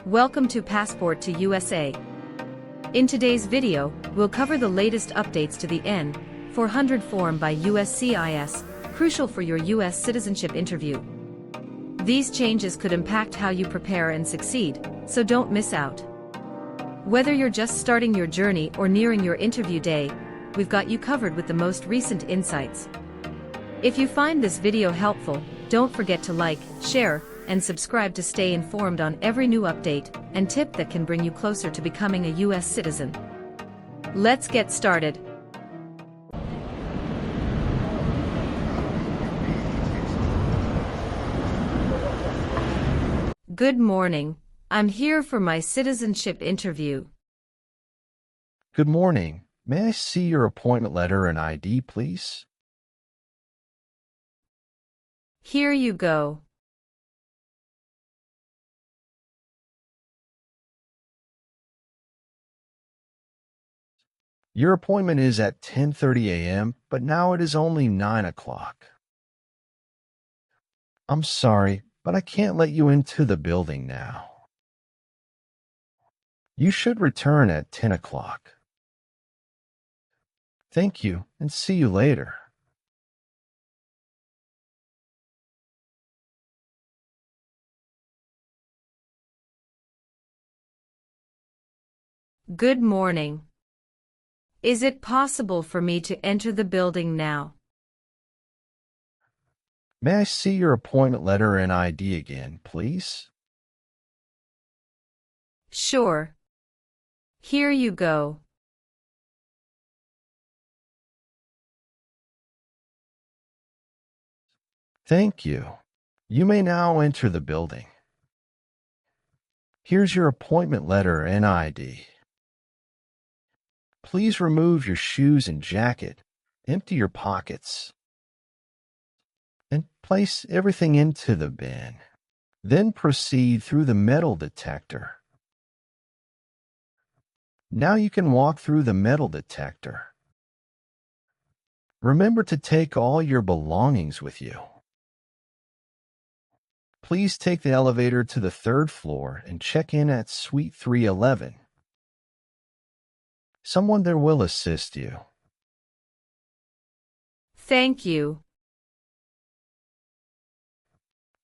Welcome to Passport to USA. In today's video, we'll cover the latest updates to the N-400 form by USCIS, crucial for your US citizenship interview. These changes could impact how you prepare and succeed, so don't miss out. Whether you're just starting your journey or nearing your interview day, we've got you covered with the most recent insights. If you find this video helpful, don't forget to like, share, and subscribe to stay informed on every new update and tip that can bring you closer to becoming a US citizen. Let's get started. Good morning. I'm here for my citizenship interview. Good morning. May I see your appointment letter and ID, please? Here you go. Your appointment is at 10:30 a.m., but now it is only 9 o'clock. I'm sorry, but I can't let you into the building now. You should return at 10 o'clock. Thank you, and see you later. Good morning. Is it possible for me to enter the building now? May I see your appointment letter and ID again, please? Sure. Here you go. Thank you. You may now enter the building. Here's your appointment letter and ID. Please remove your shoes and jacket, empty your pockets, and place everything into the bin. Then proceed through the metal detector. Now you can walk through the metal detector. Remember to take all your belongings with you. Please take the elevator to the 3rd floor and check in at Suite 311. Someone there will assist you. Thank you.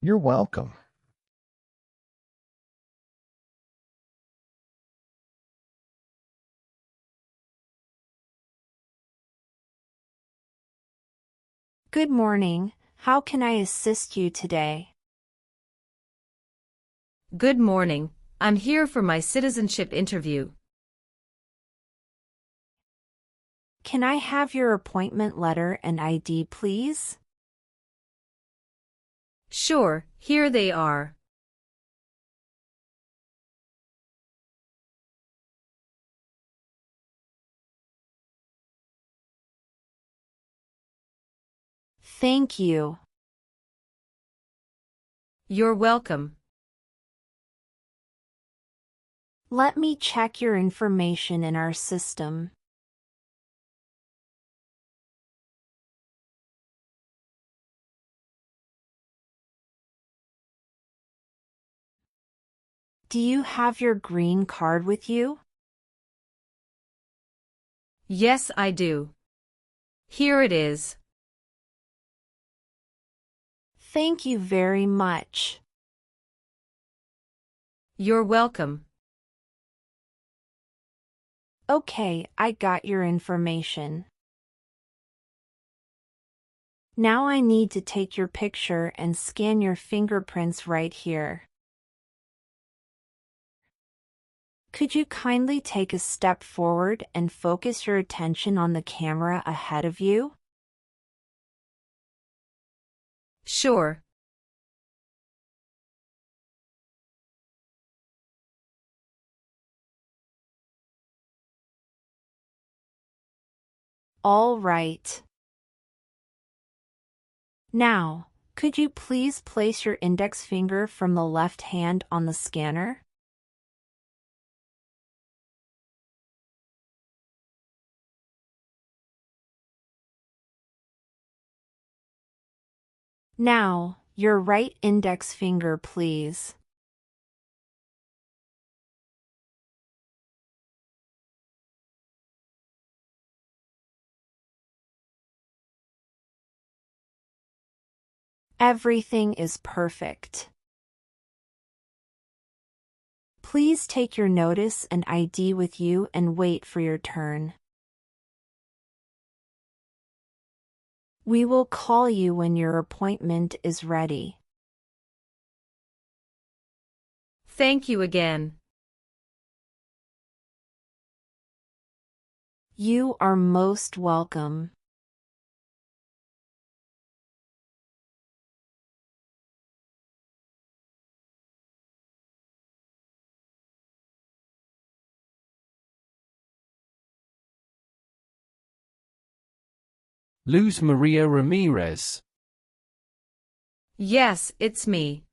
You're welcome. Good morning. How can I assist you today? Good morning. I'm here for my citizenship interview. Can I have your appointment letter and ID, please? Sure, here they are. Thank you. You're welcome. Let me check your information in our system. Do you have your green card with you? Yes, I do. Here it is. Thank you very much. You're welcome. Okay, I got your information. Now I need to take your picture and scan your fingerprints right here. Could you kindly take a step forward and focus your attention on the camera ahead of you? Sure. All right. Now, could you please place your index finger from the left hand on the scanner? Now, your right index finger, please. Everything is perfect. Please take your notice and ID with you and wait for your turn. We will call you when your appointment is ready. Thank you again. You are most welcome. Luz Maria Ramirez. Yes, it's me.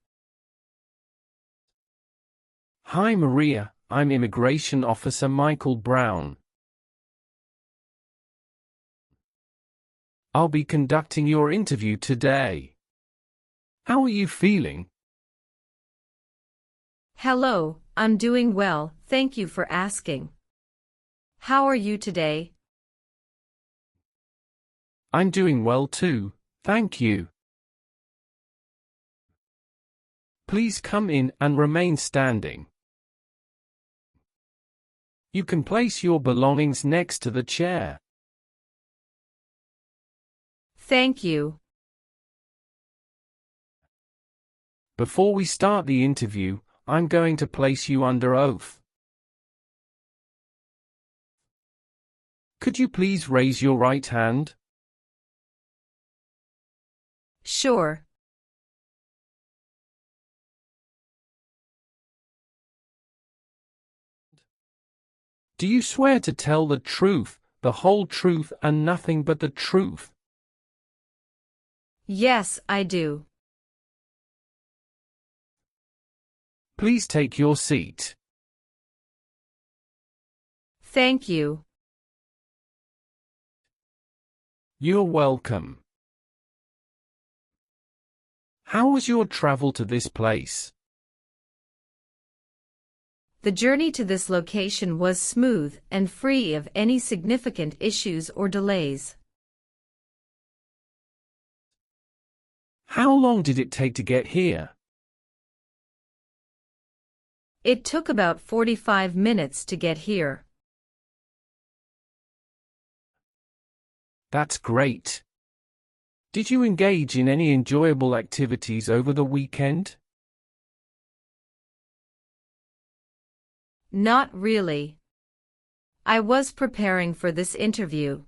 Hi Maria, I'm Immigration Officer Michael Brown. I'll be conducting your interview today. How are you feeling? Hello, I'm doing well, thank you for asking. How are you today? I'm doing well too, thank you. Please come in and remain standing. You can place your belongings next to the chair. Thank you. Before we start the interview, I'm going to place you under oath. Could you please raise your right hand? Sure. Do you swear to tell the truth, the whole truth and nothing but the truth? Yes, I do. Please take your seat. Thank you. You're welcome. How was your travel to this place? The journey to this location was smooth and free of any significant issues or delays. How long did it take to get here? It took about 45 minutes to get here. That's great. Did you engage in any enjoyable activities over the weekend? Not really. I was preparing for this interview.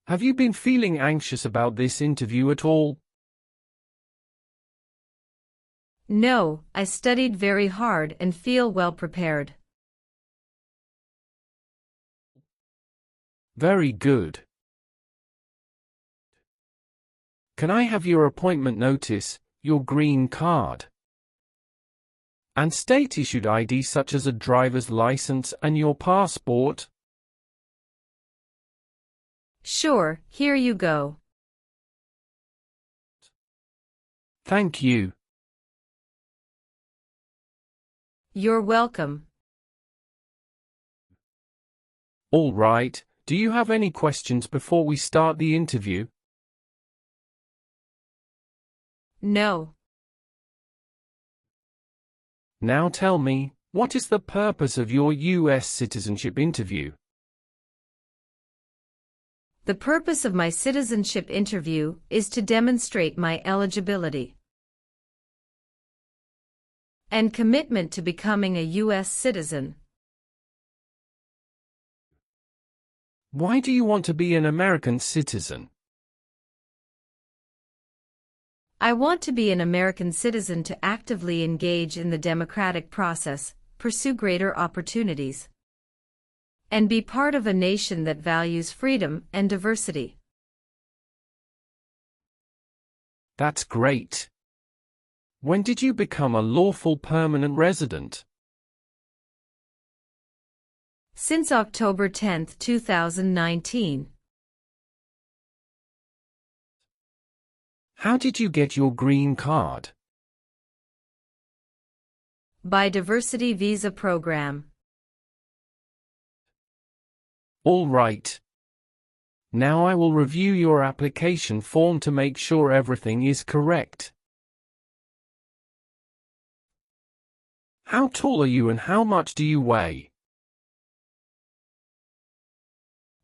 Have you been feeling anxious about this interview at all? No, I studied very hard and feel well prepared. Very good. Can I have your appointment notice, your green card, and state-issued ID such as a driver's license and your passport? Sure, here you go. Thank you. You're welcome. All right, do you have any questions before we start the interview? No. Now tell me, what is the purpose of your U.S. citizenship interview? The purpose of my citizenship interview is to demonstrate my eligibility and commitment to becoming a U.S. citizen. Why do you want to be an American citizen? I want to be an American citizen to actively engage in the democratic process, pursue greater opportunities, and be part of a nation that values freedom and diversity. That's great. When did you become a lawful permanent resident? Since October 10, 2019. How did you get your green card? By Diversity Visa Program. All right. Now I will review your application form to make sure everything is correct. How tall are you and how much do you weigh?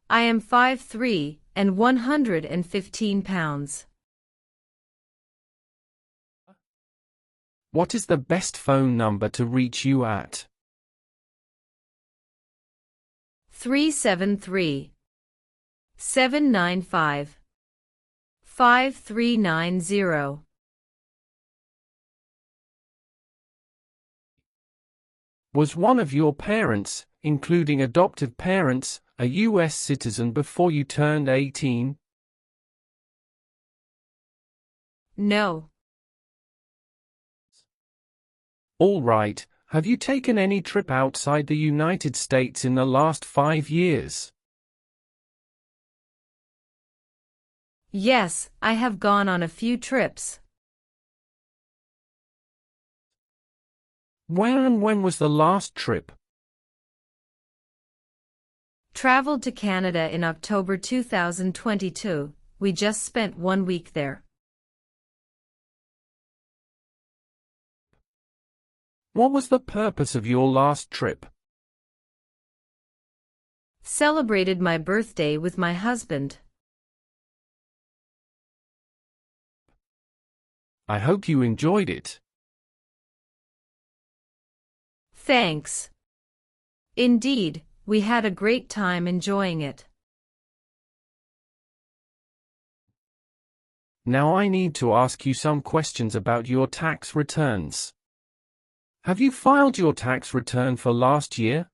I am 5'3" and 115 pounds. What is the best phone number to reach you at? 373-795-5390. Was one of your parents, including adoptive parents, a U.S. citizen before you turned 18? No. All right. Have you taken any trip outside the United States in the last 5 years? Yes, I have gone on a few trips. Where and when was the last trip? Traveled to Canada in October 2022. We just spent 1 week there. What was the purpose of your last trip? Celebrated my birthday with my husband. I hope you enjoyed it. Thanks. Indeed, we had a great time enjoying it. Now I need to ask you some questions about your tax returns. Have you filed your tax return for last year?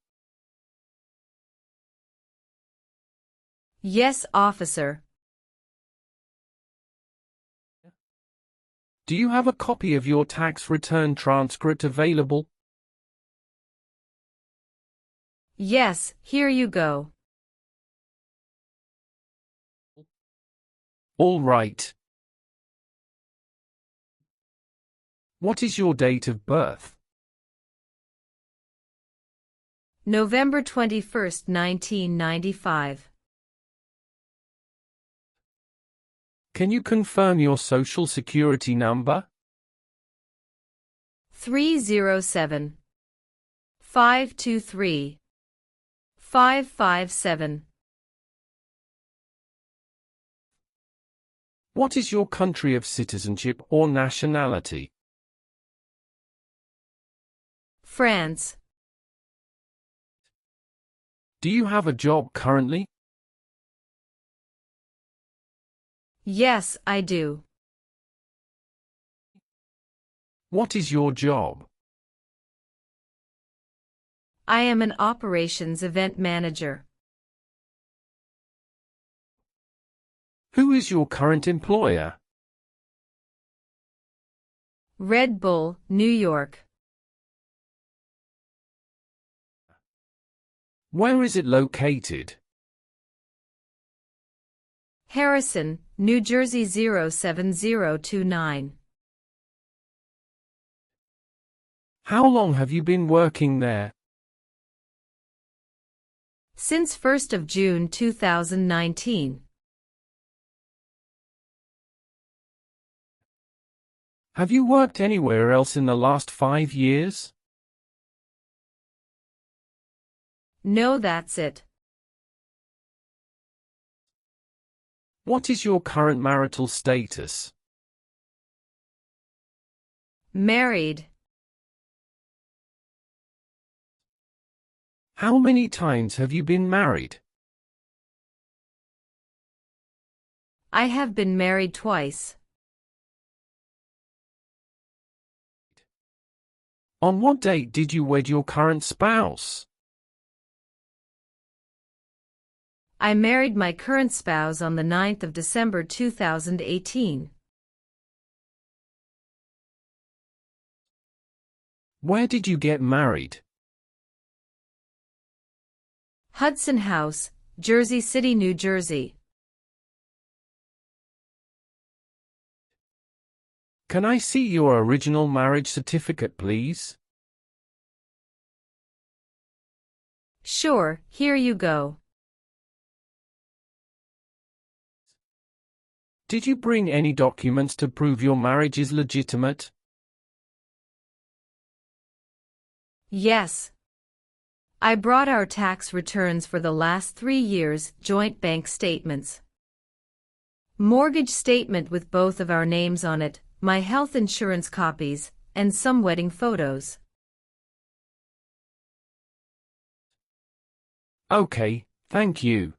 Yes, officer. Do you have a copy of your tax return transcript available? Yes, here you go. All right. What is your date of birth? November 21st, 1995. Can you confirm your social security number? 307-523-557. What is your country of citizenship or nationality? France. Do you have a job currently? Yes, I do. What is your job? I am an operations event manager. Who is your current employer? Red Bull, New York. Where is it located? Harrison, New Jersey 07029. How long have you been working there? Since 1st of June 2019. Have you worked anywhere else in the last 5 years? No, that's it. What is your current marital status? Married. How many times have you been married? I have been married twice. On what date did you wed your current spouse? I married my current spouse on the 9th of December 2018. Where did you get married? Hudson House, Jersey City, New Jersey. Can I see your original marriage certificate, please? Sure, here you go. Did you bring any documents to prove your marriage is legitimate? Yes. I brought our tax returns for the last 3 years, joint bank statements, mortgage statement with both of our names on it, my health insurance copies, and some wedding photos. Okay, thank you.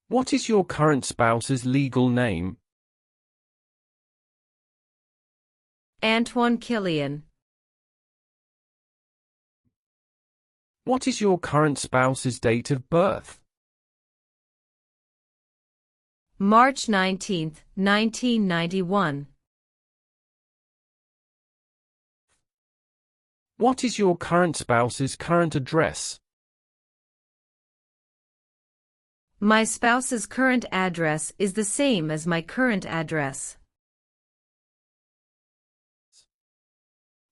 What is your current spouse's legal name? Antoine Killian. What is your current spouse's date of birth? March 19, 1991. What is your current spouse's current address? My spouse's current address is the same as my current address.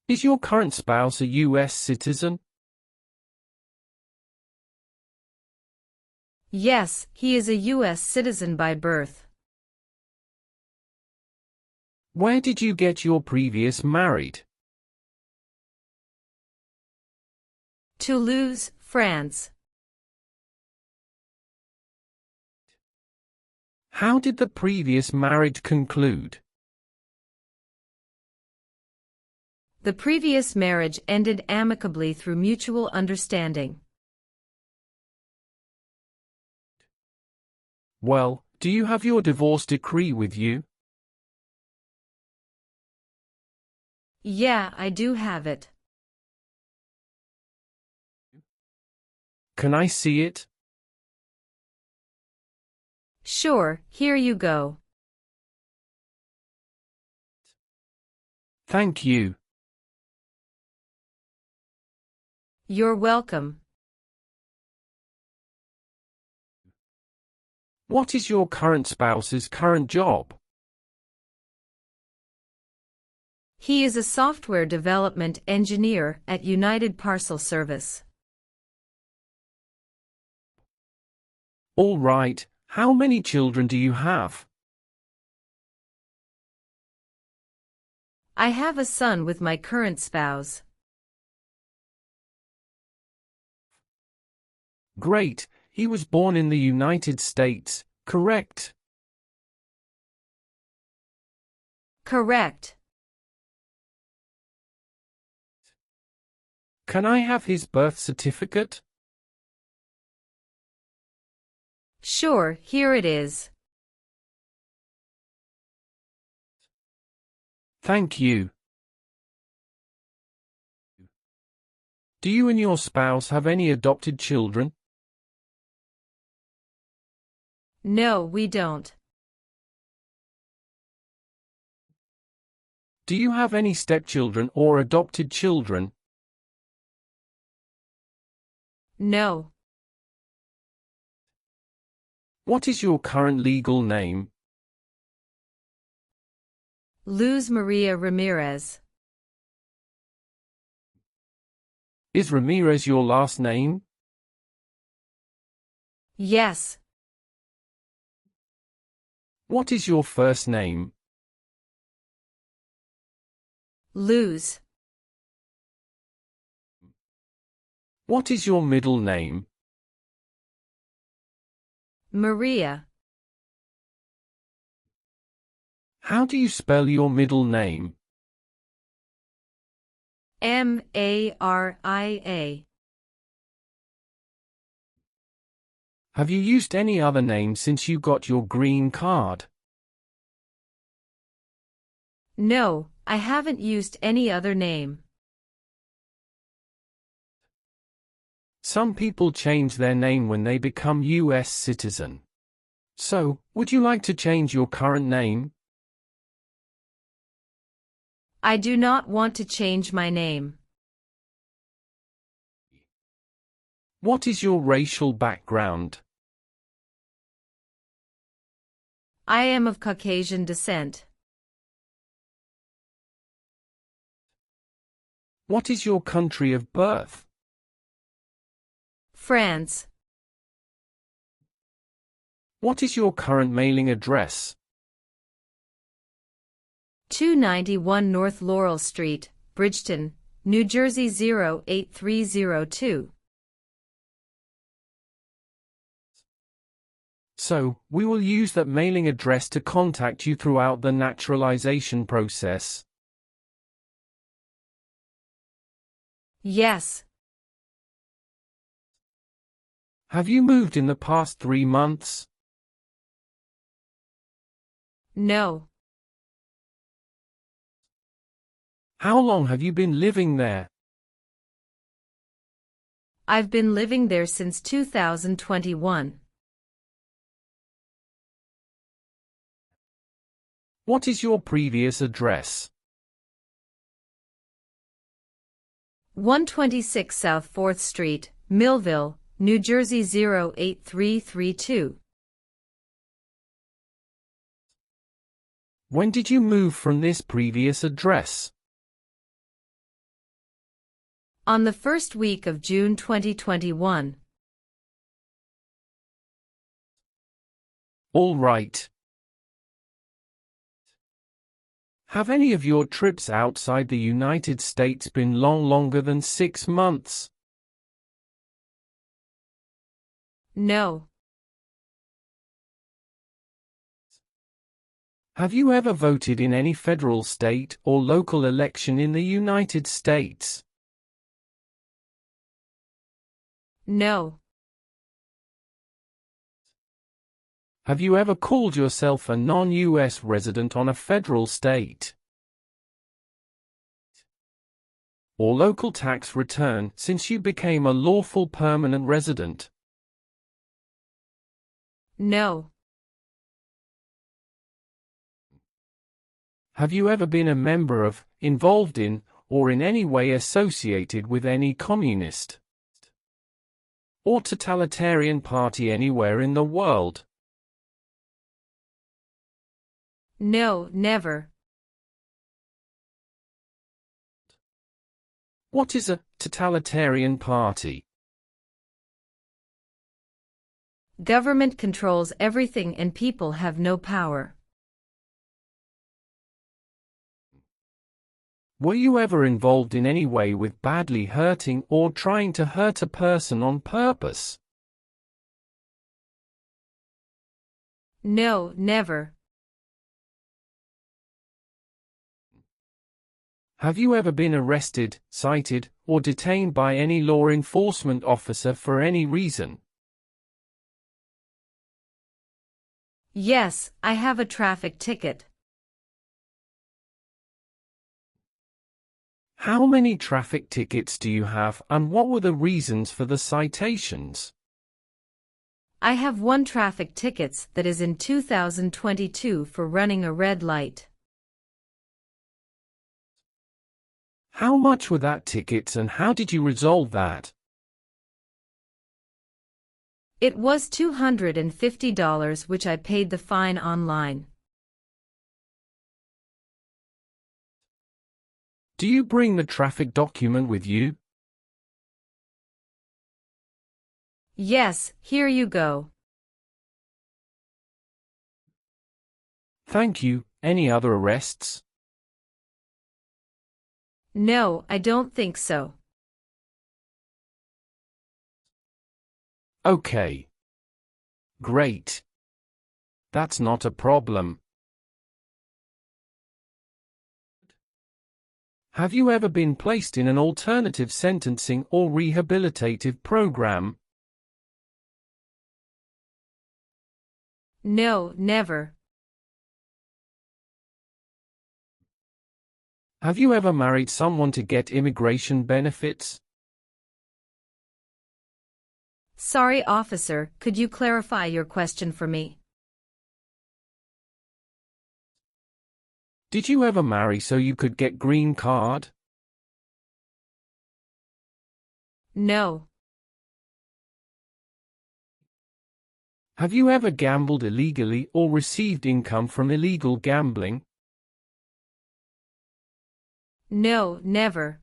Is your current spouse a U.S. citizen? Yes, he is a U.S. citizen by birth. Where did you get your previous married? Toulouse, France. How did the previous marriage conclude? The previous marriage ended amicably through mutual understanding. Well, do you have your divorce decree with you? Yeah, I do have it. Can I see it? Sure, here you go. Thank you. You're welcome. What is your current spouse's current job? He is a software development engineer at United Parcel Service. All right, how many children do you have? I have a son with my current spouse. Great, he was born in the United States, correct? Correct. Can I have his birth certificate? Sure, here it is. Thank you. Do you and your spouse have any adopted children? No, we don't. Do you have any stepchildren or adopted children? No. What is your current legal name? Luz Maria Ramirez. Is Ramirez your last name? Yes. What is your first name? Luz. What is your middle name? Maria. How do you spell your middle name? Maria. Have you used any other name since you got your green card? No, I haven't used any other name. Some people change their name when they become U.S. citizen. So, would you like to change your current name? I do not want to change my name. What is your racial background? I am of Caucasian descent. What is your country of birth? France. What is your current mailing address? 291 North Laurel Street, Bridgeton, New Jersey 08302. So, we will use that mailing address to contact you throughout the naturalization process. Yes. Have you moved in the past 3 months? No. How long have you been living there? I've been living there since 2021. What is your previous address? 126 South 4th Street, Millville, New Jersey 08332. When did you move from this previous address? On the first week of June 2021. All right. Have any of your trips outside the United States been longer than 6 months? No. Have you ever voted in any federal, state, or local election in the United States? No. Have you ever called yourself a non-U.S. resident on a federal, state, or local tax return since you became a lawful permanent resident? No. Have you ever been a member of, involved in, or in any way associated with any communist or totalitarian party anywhere in the world? No, never. What is a totalitarian party? Government controls everything and people have no power. Were you ever involved in any way with badly hurting or trying to hurt a person on purpose? No, never. Have you ever been arrested, cited, or detained by any law enforcement officer for any reason? Yes, I have a traffic ticket. How many traffic tickets do you have, and what were the reasons for the citations? I have one traffic ticket that is in 2022 for running a red light. How much were that tickets and how did you resolve that? It was $250 which I paid the fine online. Do you bring the traffic document with you? Yes, here you go. Thank you. Any other arrests? No, I don't think so. Okay. Great. That's not a problem. Have you ever been placed in an alternative sentencing or rehabilitative program? No, never. Have you ever married someone to get immigration benefits? Sorry, officer, could you clarify your question for me? Did you ever marry so you could get green card? No. Have you ever gambled illegally or received income from illegal gambling? No, never.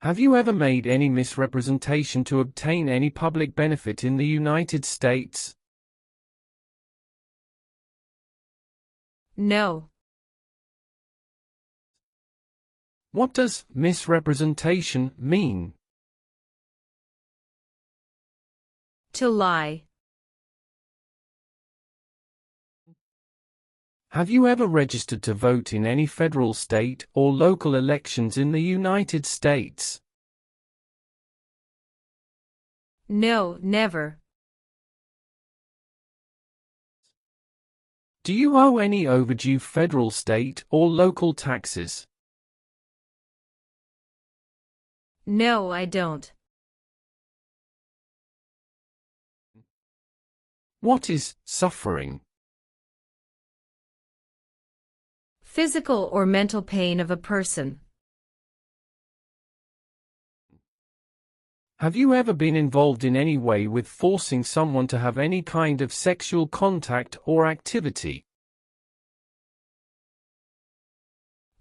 Have you ever made any misrepresentation to obtain any public benefit in the United States? No. What does misrepresentation mean? To lie. Have you ever registered to vote in any federal, state, or local elections in the United States? No, never. Do you owe any overdue federal, state, or local taxes? No, I don't. What is suffering? Physical or mental pain of a person. Have you ever been involved in any way with forcing someone to have any kind of sexual contact or activity?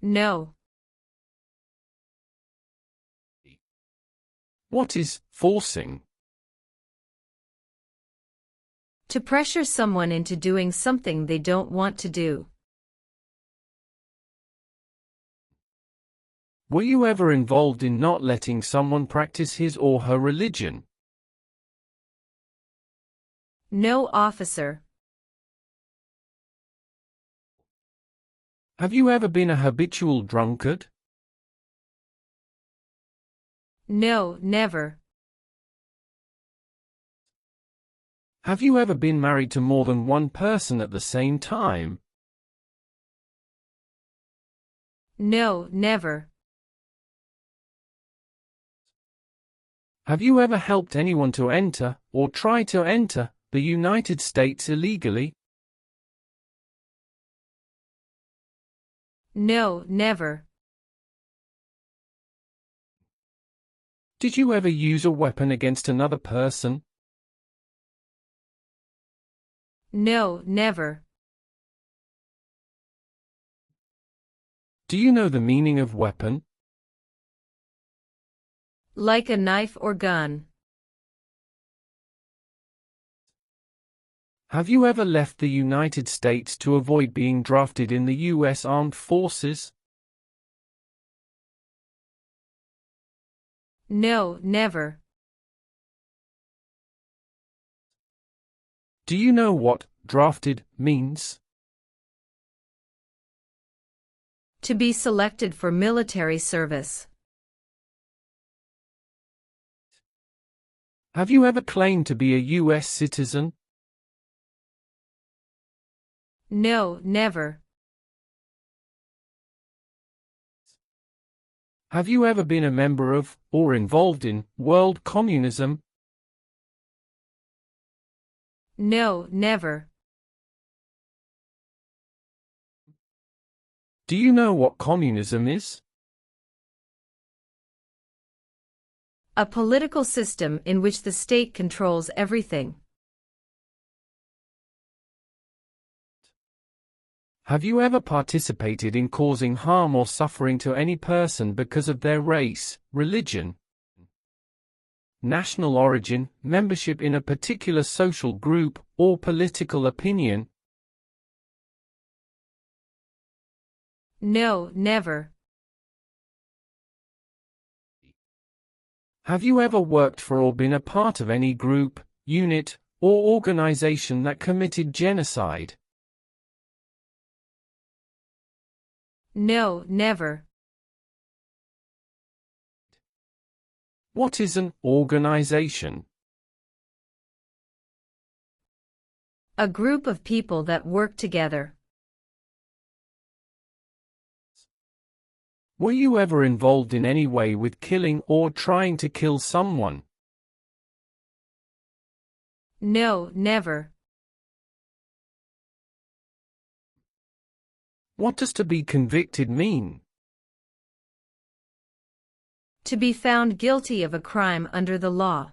No. What is forcing? To pressure someone into doing something they don't want to do. Were you ever involved in not letting someone practice his or her religion? No, officer. Have you ever been a habitual drunkard? No, never. Have you ever been married to more than one person at the same time? No, never. Have you ever helped anyone to enter, or try to enter, the United States illegally? No, never. Did you ever use a weapon against another person? No, never. Do you know the meaning of weapon? Like a knife or gun. Have you ever left the United States to avoid being drafted in the U.S. Armed Forces? No, never. Do you know what drafted means? To be selected for military service. Have you ever claimed to be a U.S. citizen? No, never. Have you ever been a member of, or involved in, world communism? No, never. Do you know what communism is? A political system in which the state controls everything. Have you ever participated in causing harm or suffering to any person because of their race, religion, national origin, membership in a particular social group, or political opinion? No, never. Have you ever worked for or been a part of any group, unit, or organization that committed genocide? No, never. What is an organization? A group of people that work together. Were you ever involved in any way with killing or trying to kill someone? No, never. What does to be convicted mean? To be found guilty of a crime under the law.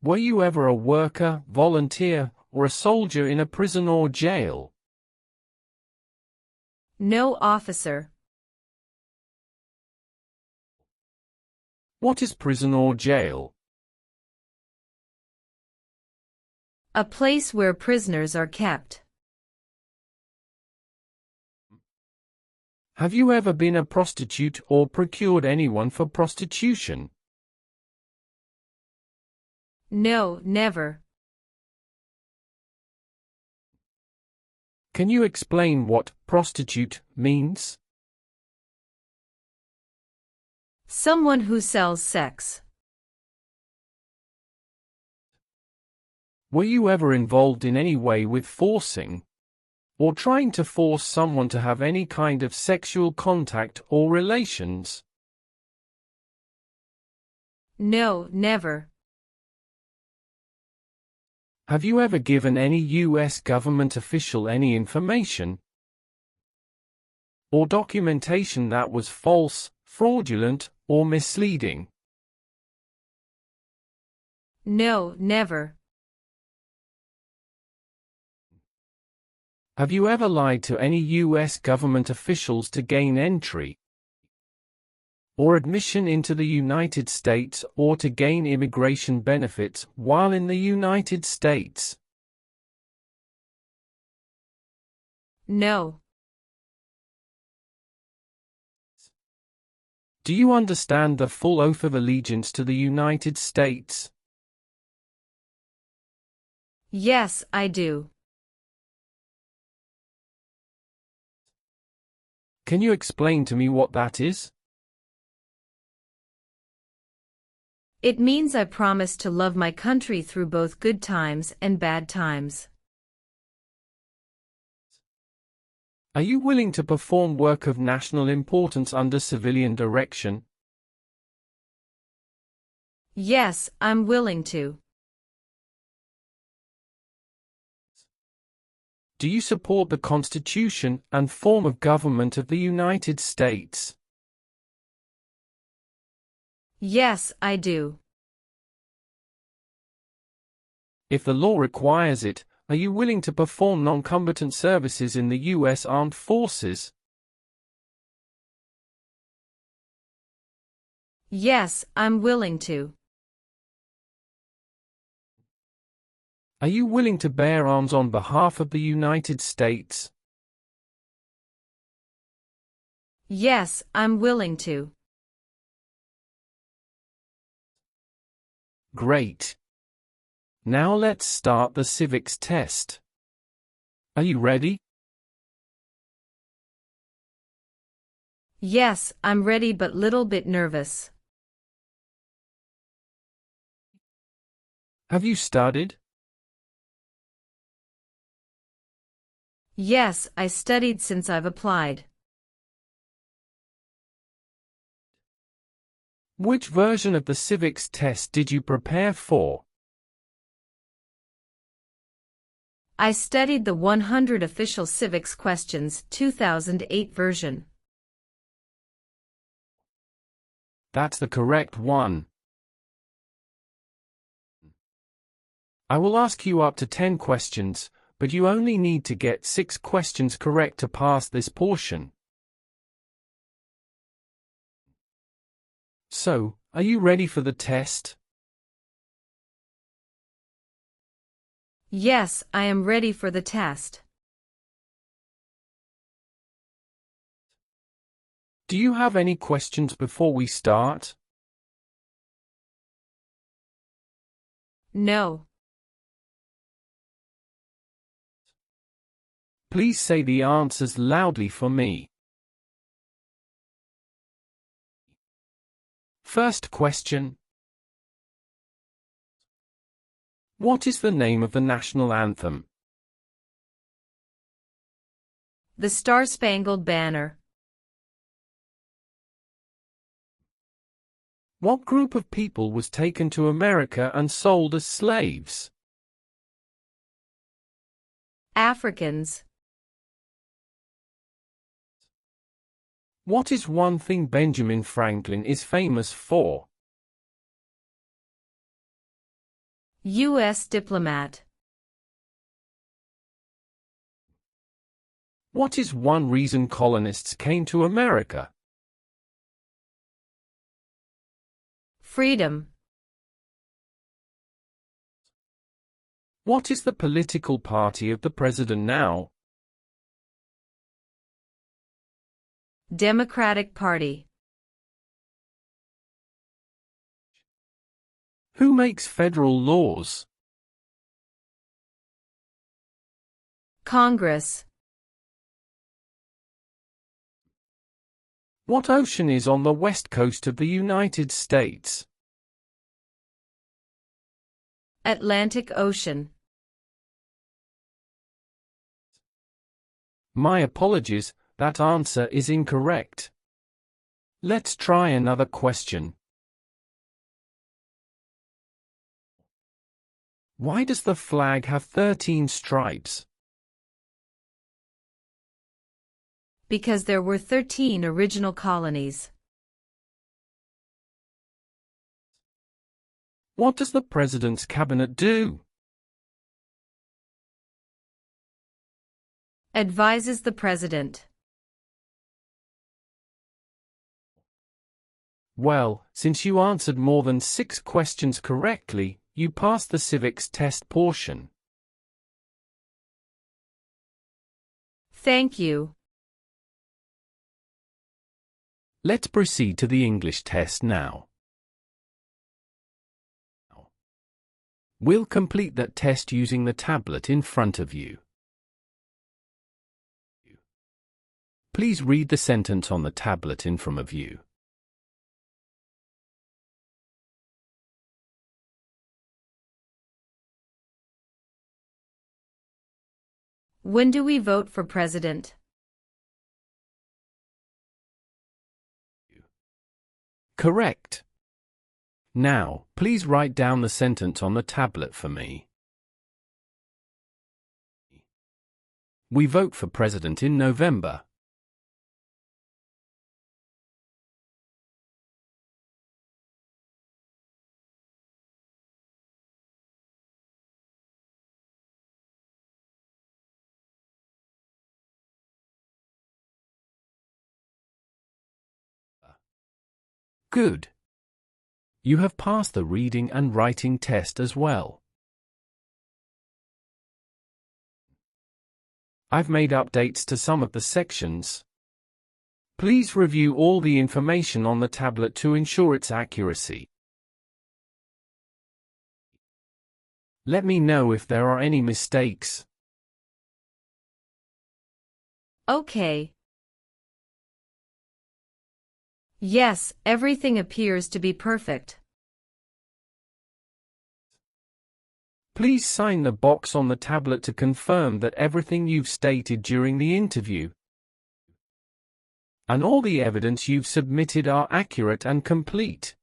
Were you ever a worker, volunteer, or a soldier in a prison or jail? No, officer. What is prison or jail? A place where prisoners are kept. Have you ever been a prostitute or procured anyone for prostitution? No, never. Can you explain what prostitute means? Someone who sells sex. Were you ever involved in any way with forcing, or trying to force someone to have any kind of sexual contact or relations? No, never. Have you ever given any U.S. government official any information or documentation that was false, fraudulent, or misleading? No, never. Have you ever lied to any U.S. government officials to gain entry or admission into the United States or to gain immigration benefits while in the United States? No. Do you understand the full oath of allegiance to the United States? Yes, I do. Can you explain to me what that is? It means I promise to love my country through both good times and bad times. Are you willing to perform work of national importance under civilian direction? Yes, I'm willing to. Do you support the Constitution and form of government of the United States? Yes, I do. If the law requires it, are you willing to perform non-combatant services in the U.S. Armed Forces? Yes, I'm willing to. Are you willing to bear arms on behalf of the United States? Yes, I'm willing to. Great. Now let's start the civics test. Are you ready? Yes, I'm ready but little bit nervous. Have you studied? Yes, I studied since I've applied. Which version of the civics test did you prepare for? I studied the 100 Official Civics Questions 2008 version. That's the correct one. I will ask you up to 10 questions, but you only need to get 6 questions correct to pass this portion. So, are you ready for the test? Yes, I am ready for the test. Do you have any questions before we start? No. Please say the answers loudly for me. First question. What is the name of the national anthem? The Star-Spangled Banner. What group of people was taken to America and sold as slaves? Africans. What is one thing Benjamin Franklin is famous for? U.S. diplomat. What is one reason colonists came to America? Freedom. What is the political party of the president now? Democratic Party. Who makes federal laws? Congress. What ocean is on the west coast of the United States? Atlantic Ocean. My apologies, that answer is incorrect. Let's try another question. Why does the flag have 13 stripes? Because there were 13 original colonies. What does the president's cabinet do? Advises the president. Well, since you answered more than 6 questions correctly, you passed the civics test portion. Thank you. Let's proceed to the English test now. We'll complete that test using the tablet in front of you. Please read the sentence on the tablet in front of you. When do we vote for president? Correct. Now, please write down the sentence on the tablet for me. We vote for president in November. Good. You have passed the reading and writing test as well. I've made updates to some of the sections. Please review all the information on the tablet to ensure its accuracy. Let me know if there are any mistakes. Okay. Yes, everything appears to be perfect. Please sign the box on the tablet to confirm that everything you've stated during the interview and all the evidence you've submitted are accurate and complete.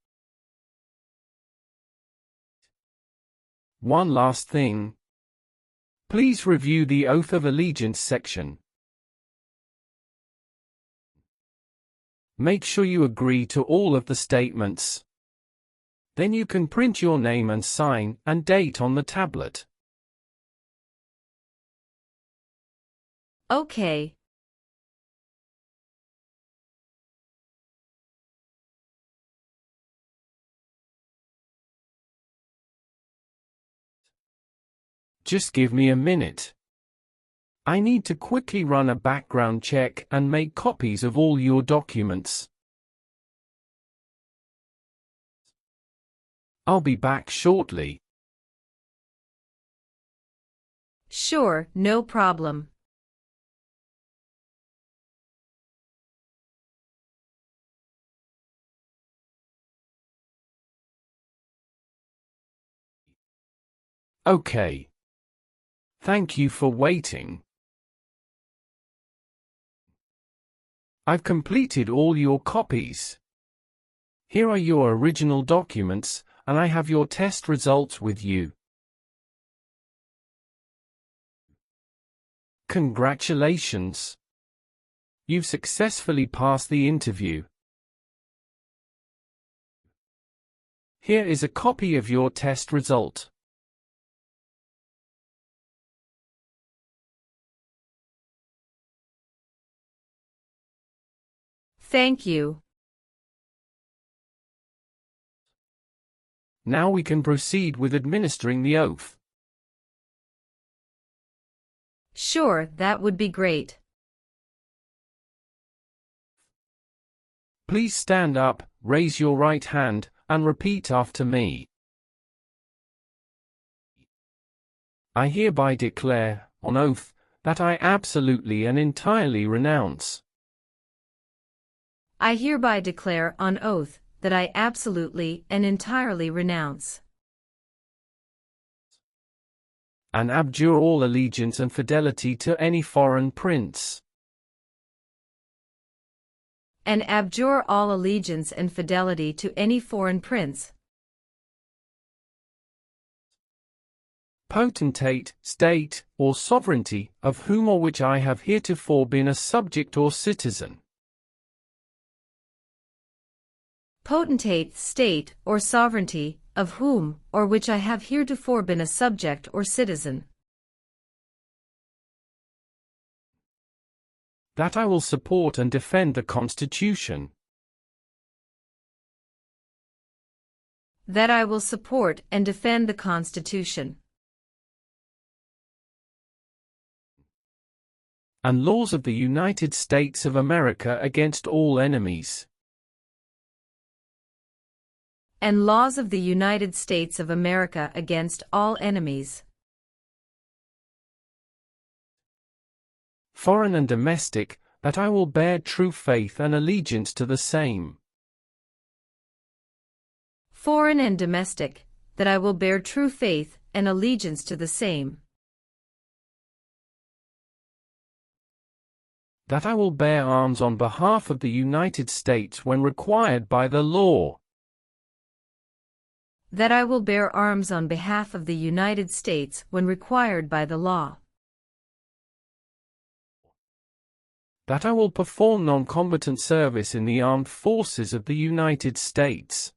One last thing. Please review the Oath of Allegiance section. Make sure you agree to all of the statements. Then you can print your name and sign and date on the tablet. Okay. Just give me a minute. I need to quickly run a background check and make copies of all your documents. I'll be back shortly. Sure, no problem. Okay. Thank you for waiting. I've completed all your copies. Here are your original documents, and I have your test results with you. Congratulations! You've successfully passed the interview. Here is a copy of your test result. Thank you. Now we can proceed with administering the oath. Sure, that would be great. Please stand up, raise your right hand, and repeat after me. I hereby declare, on oath, that I absolutely and entirely renounce. I hereby declare on oath that I absolutely and entirely renounce and abjure all allegiance and fidelity to any foreign prince, and abjure all allegiance and fidelity to any foreign prince, potentate, state, or sovereignty, of whom or which I have heretofore been a subject or citizen. Potentate, state, or sovereignty, of whom or which I have heretofore been a subject or citizen. That I will support and defend the Constitution. That I will support and defend the Constitution. And laws of the United States of America against all enemies. And laws of the United States of America against all enemies. Foreign and domestic, that I will bear true faith and allegiance to the same. Foreign and domestic, that I will bear true faith and allegiance to the same. That I will bear arms on behalf of the United States when required by the law. That I will bear arms on behalf of the United States when required by the law. That I will perform non-combatant service in the armed forces of the United States.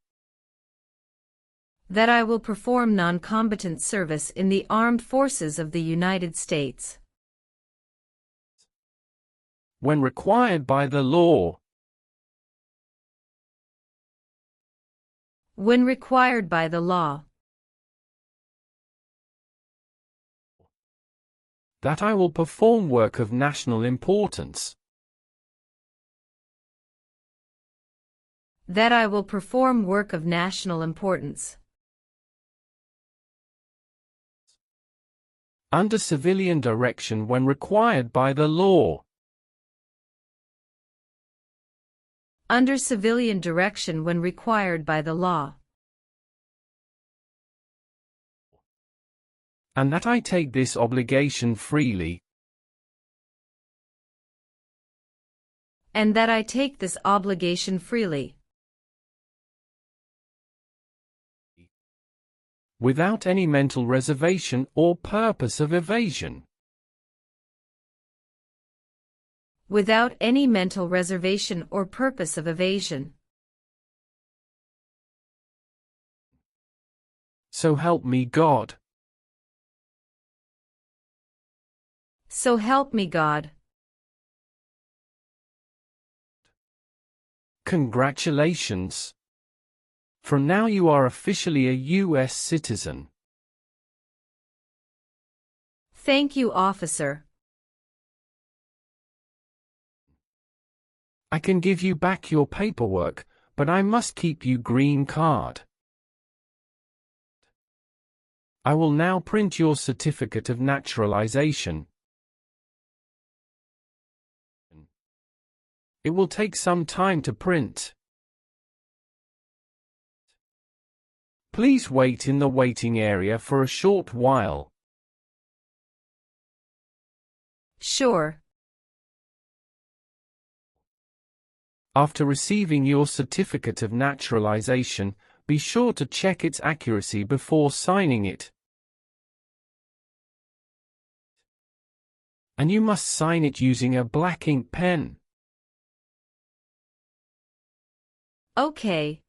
That I will perform non-combatant service in the armed forces of the United States. When required by the law. When required by the law. That I will perform work of national importance. That I will perform work of national importance. Under civilian direction when required by the law. Under civilian direction when required by the law. And that I take this obligation freely. And that I take this obligation freely. Without any mental reservation or purpose of evasion. Without any mental reservation or purpose of evasion. So help me God. So help me God. Congratulations. From now you are officially a U.S. citizen. Thank you, officer. I can give you back your paperwork, but I must keep your green card. I will now print your certificate of naturalization. It will take some time to print. Please wait in the waiting area for a short while. Sure. After receiving your certificate of naturalization, be sure to check its accuracy before signing it. And you must sign it using a black ink pen. Okay.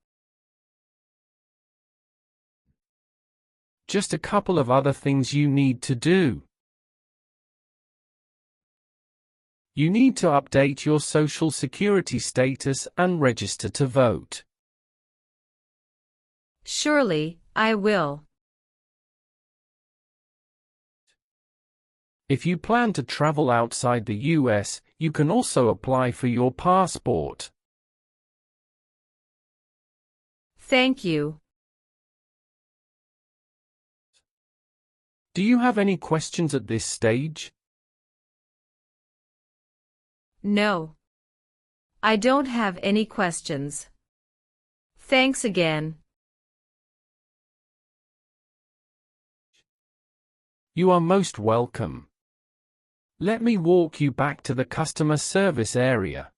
Just a couple of other things you need to do. You need to update your Social Security status and register to vote. Surely, I will. If you plan to travel outside the US, you can also apply for your passport. Thank you. Do you have any questions at this stage? No. I don't have any questions. Thanks again. You are most welcome. Let me walk you back to the customer service area.